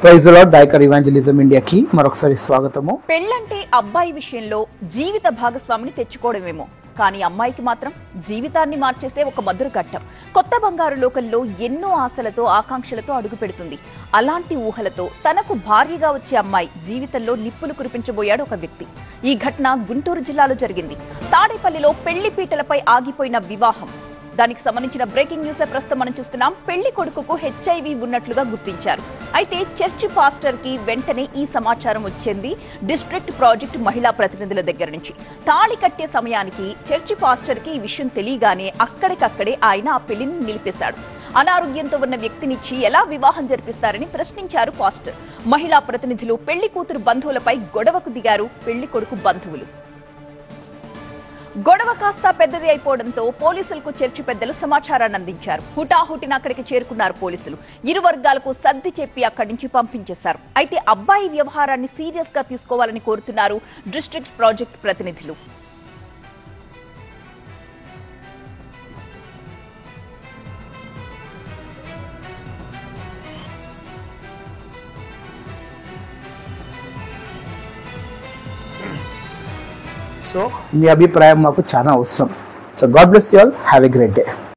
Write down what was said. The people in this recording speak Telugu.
Praise the lord. Dayakar evangelism ఇండియాకి మరొకసారి స్వాగతము. పెళ్ళంటే అబ్బాయి విషయంలో జీవిత భాగస్వామిని తెచ్చుకోవడమేమో, కానీ అమ్మాయికి మాత్రం జీవితాన్ని మార్చేసే ఒక మధుర ఘట్టం. కొత్త బంగారు లోకంలో ఎన్నో ఆశలతో ఆకాంక్షలతో అడుగు పెడుతుంది. అలాంటి ఊహలతో తనకు భార్యగా వచ్చే అమ్మాయి జీవితంలో నిప్పులు కురిపించబోయాడు ఒక వ్యక్తి. ఈ ఘటన గుంటూరు జిల్లాలో జరిగింది. తాడేపల్లిలో పెళ్లి పీటలపై ఆగిపోయిన వివాహం. దానికి సంబంధించిన బ్రేకింగ్ న్యూస్ ప్రస్తుతం మనం చూస్తున్నాం. పెళ్లి కొడుకుకు HIV ఉన్నట్లుగా గుర్తించారు. అయితే చర్చి పాస్టర్ కి వెంటనే ఈ సమాచారం వచ్చింది డిస్ట్రిక్ట్ ప్రాజెక్ట్ మహిళా ప్రతినిధుల దగ్గర నుంచి. తాళి కట్టే సమయానికి చర్చి పాస్టర్ కి ఈ విషయం తెలియగానే అక్కడికక్కడే ఆయన ఆ పెళ్లిని నిలిపేశాడు. అనారోగ్యంతో ఉన్న వ్యక్తినిచ్చి ఎలా వివాహం జరిపిస్తారని ప్రశ్నించారు పాస్టర్. మహిళా ప్రతినిధులు పెళ్లి కూతురు బంధువులపై గొడవకు దిగారు పెళ్లి కొడుకు బంధువులు. గొడవ కాస్త పెద్దది అయిపోవడంతో పోలీసులకు చర్చి పెద్దలు సమాచారాన్ని అందించారు. హుటాహుటిన అక్కడికి చేరుకున్నారు పోలీసులు. ఇరు వర్గాలకు సర్ది చెప్పి అక్కడి నుంచి పంపించేశారు. అయితే అబ్బాయి వ్యవహారాన్ని సీరియస్ గా తీసుకోవాలని కోరుతున్నారు డిస్ట్రిక్ట్ ప్రాజెక్ట్ ప్రతినిధులు. సో మీ అభిప్రాయం మాకు చాలా అవసరం. So God bless you all. Have a great day.